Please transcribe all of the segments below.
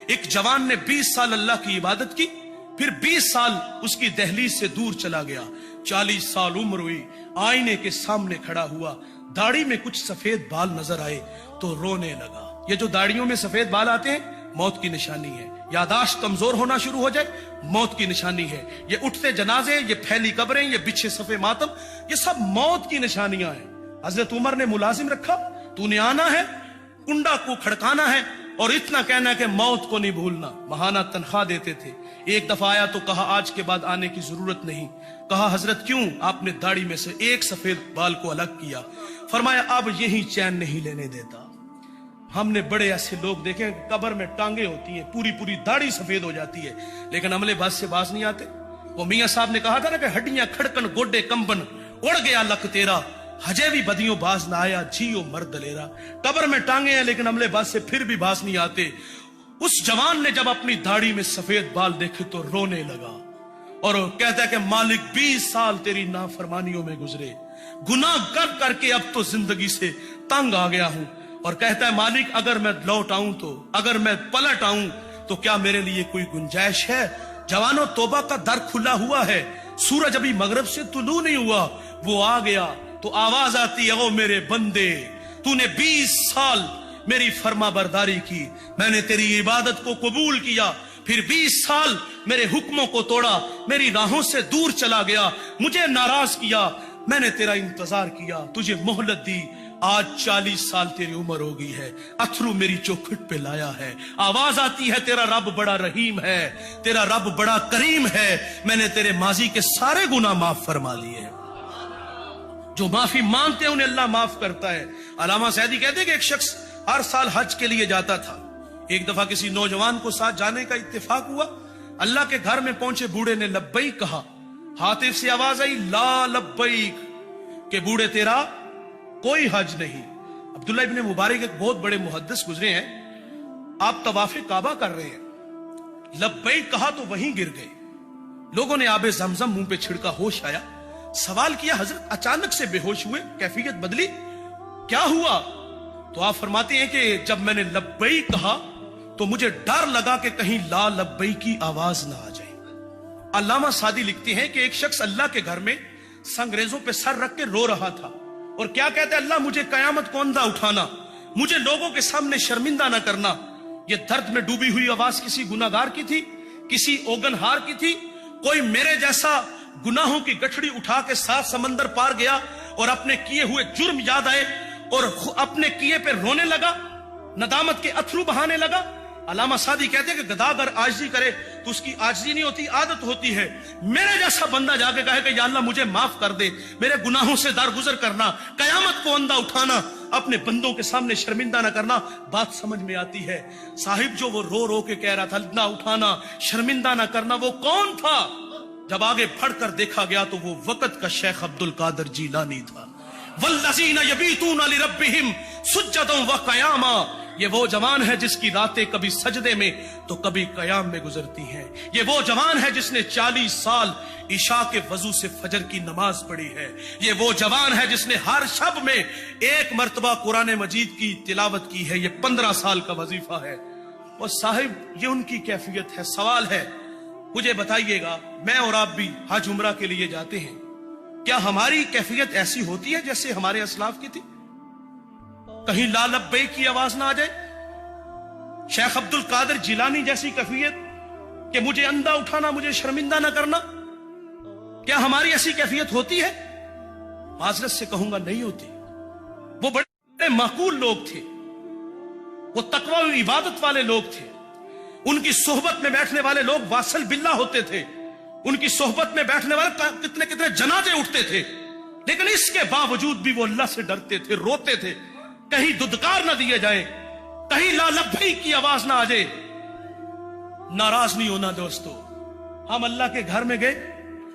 ایک جوان نے 20 سال اللہ کی عبادت کی، پھر 20 سال اس کی دہلیز سے دور چلا گیا، 40 سال عمر ہوئی، آئینے کے سامنے کھڑا ہوا، داڑھی میں کچھ سفید بال نظر آئے تو رونے لگا۔ یہ جو داڑھیوں میں سفید بال آتے ہیں موت کی نشانی ہے، یاداشت کمزور ہونا شروع ہو جائے موت کی نشانی ہے، یہ اٹھتے جنازے، یہ پھیلی قبریں، یہ بچھے صفے ماتم، یہ سب موت کی نشانیاں ہیں۔ حضرت عمر نے ملازم رکھا، تو نے آنا ہے، کنڈا کو کھڑکانا ہے اور اتنا کہنا ہے کہ موت کو نہیں بھولنا۔ ماہانہ تنخواہ دیتے تھے۔ ایک دفعہ آیا تو کہا آج کے بعد آنے کی ضرورت نہیں۔ کہا حضرت کیوں؟ آپ نے داڑھی میں سے ایک سفید بال کو الگ کیا۔ فرمایا اب یہی چین نہیں لینے دیتا۔ ہم نے بڑے ایسے لوگ دیکھے قبر میں ٹانگیں ہوتی ہیں، پوری پوری داڑھی سفید ہو جاتی ہے، لیکن عملے باز سے باز نہیں آتے۔ وہ میاں صاحب نے کہا تھا نا کہ ہڈیاں کھڑکن گوڈے کمبن، اڑ گیا لک تیرا، ہجے بھی بدیوں باز نہ آیا، جیو مرد لیرا۔ قبر میں ٹانگیں ہیں لیکن عملے باز سے پھر بھی باز نہیں آتے۔ اس جوان نے جب اپنی داڑھی میں سفید بال دیکھے تو رونے لگا اور کہتا ہے کہ مالک 20 سال تیری نافرمانیوں میں گزرے، گناہ کر کر کے اب تو زندگی سے تنگ آ گیا ہوں، اور کہتا ہے مالک اگر میں لوٹ آؤں تو، اگر میں پلٹ آؤں تو کیا میرے لیے کوئی گنجائش ہے؟ جوانوں توبہ کا در کھلا ہوا ہے، سورج ابھی مغرب سے طلوع نہیں ہوا، وہ آ گیا تو آواز آتی ہے او میرے بندے، تو نے 20 سال میری فرما برداری کی، میں نے تیری عبادت کو قبول کیا، پھر 20 سال میرے حکموں کو توڑا، میری راہوں سے دور چلا گیا، مجھے ناراض کیا، میں نے تیرا انتظار کیا، تجھے مہلت دی، آج 40 سال تیری عمر ہو گئی ہے، اتھرو میری چوکھٹ پہ لایا ہے، آواز آتی ہے تیرا رب بڑا رحیم ہے، تیرا رب بڑا کریم ہے، میں نے تیرے ماضی کے سارے گناہ معاف فرما لیے۔ جو معافی مانگتے ہیں انہیں اللہ معاف کرتا ہے۔ علامہ سعدی کہتے ہیں کہ ایک شخص ہر سال حج کے لیے جاتا تھا، ایک دفعہ کسی نوجوان کو ساتھ جانے کا اتفاق ہوا، اللہ کے گھر میں پہنچے، بوڑھے نے لبیک کہا، ہاتف سے آواز آئی لا لبیک، کہ بوڑھے تیرا کوئی حج نہیں۔ عبداللہ ابن مبارک ایک بہت بڑے محدث گزرے ہیں، آپ طواف کعبہ کر رہے ہیں، لبیک کہا تو وہیں گر گئے، لوگوں نے آب زمزم منہ پہ چھڑکا، ہوش آیا، سوال کیا حضرت اچانک سے بے ہوش ہوئے، کیفیت بدلی، کیا ہوا؟ تو آپ فرماتے ہیں کہ جب میں نے لبیک کہا تو مجھے ڈر لگا کہ کہیں لا لبیک کی آواز نہ آ جائے۔ علامہ سعدی لکھتے ہیں کہ ایک شخص اللہ کے گھر میں سنگریزوں پہ سر رکھ کے رو رہا تھا اور کیا کہتے ہیں، اللہ مجھے قیامت کو اندھا اٹھانا، مجھے لوگوں کے سامنے شرمندہ نہ کرنا۔ یہ درد میں ڈوبی ہوئی آواز کسی گناہگار کی تھی، کسی اوگن ہار کی تھی؟ کوئی میرے جیسا گناہوں کی گٹھڑی اٹھا کے 7 سمندر پار گیا اور اپنے کیے ہوئے جرم یاد آئے اور اپنے کیے پہ رونے لگا، ندامت کے اتھرو بہانے لگا؟ علامہ سعدی کہتے ہیں کہ گدھا اگر عاجزی کرے تو اس کی عاجزی نہیں ہوتی، عادت ہوتی ہے۔ میرے جیسا بندہ جا کے کہے کہ یا اللہ مجھے معاف کر دے، میرے گناہوں سے درگزر کرنا، قیامت کو اندھا اٹھانا، اپنے بندوں کے سامنے شرمندہ نہ کرنا، بات سمجھ میں آتی ہے۔ صاحب جو وہ رو رو کے کہہ رہا تھا نہ اٹھانا، شرمندہ نہ کرنا، وہ کون تھا؟ جب آگے بڑھ کر دیکھا گیا تو وہ وقت کا شیخ عبد القادر جیلانی تھا۔ والذین یبیتون لربہم سجدا وقیاما، یہ وہ جوان ہے جس کی راتیں کبھی سجدے میں تو کبھی قیام میں گزرتی ہیں۔ یہ وہ جوان ہے جس نے 40 سال عشاء کے وضو سے فجر کی نماز پڑھی ہے۔ یہ وہ جوان ہے جس نے ہر شب میں 1 مرتبہ قرآن مجید کی تلاوت کی ہے، یہ 15 سال کا وظیفہ ہے۔ اور صاحب یہ ان کی کیفیت ہے۔ سوال ہے مجھے بتائیے گا، میں اور آپ بھی حج عمرہ کے لیے جاتے ہیں، کیا ہماری کیفیت ایسی ہوتی ہے جیسے ہمارے اسلاف کی تھی؟ کہیں لا لبیک کی آواز نہ آ جائے؟ شیخ عبد القادر جیلانی جیسی کیفیت کہ مجھے اندھا اٹھانا، مجھے شرمندہ نہ کرنا، کیا ہماری ایسی کیفیت ہوتی ہے؟ معذرت سے کہوں گا نہیں ہوتی۔ وہ بڑے معقول لوگ تھے، وہ تقوی و عبادت والے لوگ تھے، ان کی صحبت میں بیٹھنے والے لوگ واصل باللہ ہوتے تھے، ان کی صحبت میں بیٹھنے والے کتنے کتنے جنازے اٹھتے تھے، لیکن اس کے باوجود بھی وہ اللہ سے ڈرتے تھے، روتے تھے، کہیں ددکار نہ دیے جائیں، کہیں لا لبیک کی آواز نہ آ جائے۔ ناراض نہیں ہونا دوستو۔ ہم اللہ کے گھر میں گئے،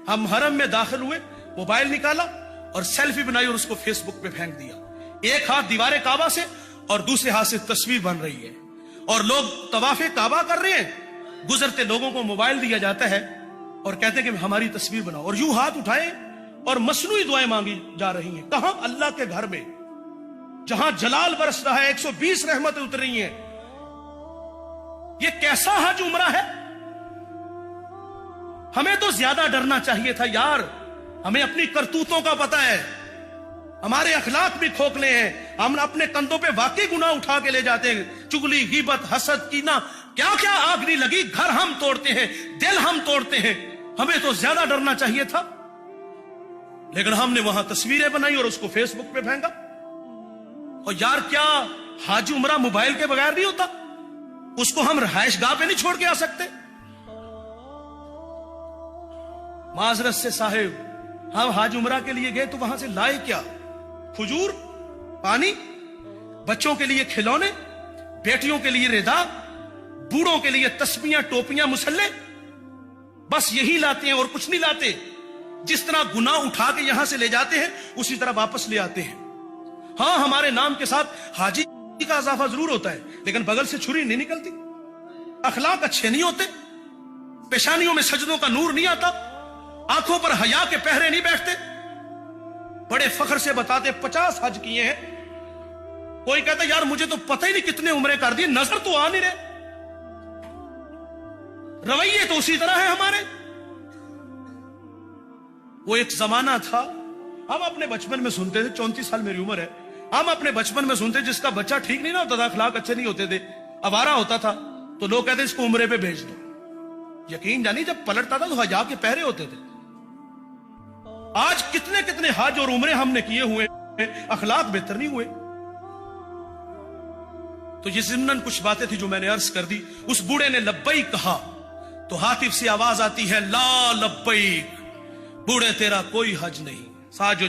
ہم حرم میں داخل ہوئے، موبائل نکالا اور سیلفی بنائی اور اس کو فیس بک پہ پھینک دیا، ایک ہاتھ دیوار کعبہ سے اور دوسرے ہاتھ سے تصویر بن رہی ہے، اور لوگ طواف کعبہ کر رہے ہیں، گزرتے لوگوں کو موبائل دیا جاتا ہے اور کہتے ہیں کہ ہماری تصویر بناؤ، اور یوں ہاتھ اٹھائے اور مصنوعی دعائیں مانگی جا رہی ہیں۔ کہاں؟ اللہ کے گھر میں، جہاں جلال برس رہا ہے، 120 رحمتیں اتر رہی ہیں۔ یہ کیسا حج عمرہ ہے؟ ہمیں تو زیادہ ڈرنا چاہیے تھا یار. ہمیں اپنی کرتوتوں کا پتہ ہے, ہمارے اخلاق بھی کھوکھلے ہیں, ہم اپنے کندھوں پہ واقعی گناہ اٹھا کے لے جاتے ہیں. چگلی, غیبت, حسد, کینہ, کیا کیا آگ نہیں لگی. گھر ہم توڑتے ہیں, دل ہم توڑتے ہیں. ہمیں تو زیادہ ڈرنا چاہیے تھا, لیکن ہم نے وہاں تصویریں بنائی اور اس کو فیس بک پہ پھینکا. اور یار کیا حج عمرہ موبائل کے بغیر نہیں ہوتا؟ اس کو ہم رہائش گاہ پہ نہیں چھوڑ کے آ سکتے؟ معذرت سے صاحب, ہم حج عمرہ کے لیے گئے تو وہاں سے لائے کیا؟ کھجور, پانی, بچوں کے لیے کھلونے, بیٹیوں کے لیے ردا, بوڑھوں کے لیے تسبیاں, ٹوپیاں, مسلے, بس یہی لاتے ہیں اور کچھ نہیں لاتے. جس طرح گناہ اٹھا کے یہاں سے لے جاتے ہیں اسی طرح واپس لے آتے ہیں. ہاں ہمارے نام کے ساتھ حاجی کا اضافہ ضرور ہوتا ہے, لیکن بغل سے چھری نہیں نکلتی. اخلاق اچھے نہیں ہوتے, پیشانیوں میں سجدوں کا نور نہیں آتا, آنکھوں پر حیا کے پہرے نہیں بیٹھتے. بڑے فخر سے بتاتے 50 حج کیے ہیں. کوئی کہتا یار مجھے تو پتہ ہی نہیں کتنے عمرے کر دیے, نظر تو آ نہیں رہے. رویے تو اسی طرح ہے ہمارے. وہ ایک زمانہ تھا, ہم اپنے بچپن میں سنتے تھے, 34 سال میری عمر ہے, ہم اپنے بچپن میں سنتے جس کا بچہ ٹھیک نہیں نہ ہوتا تھا, اخلاق اچھے نہیں ہوتے تھے, آوارہ ہوتا تھا, تو لوگ کہتے اس کو عمرے پہ بھیج دو. یقین جانی جب پلٹتا تھا تو حجاب کے پہرے ہوتے تھے. آج کتنے کتنے حج اور عمرے ہم نے کیے ہوئے, اخلاق بہتر نہیں ہوئے. تو یہ ضمناً کچھ باتیں تھی جو میں نے عرض کر دی. اس بوڑھے نے لبیک کہا تو ہاتف سے آواز آتی ہے لا لبیک, بوڑھے تیرا کوئی حج نہیں. ساتھ جو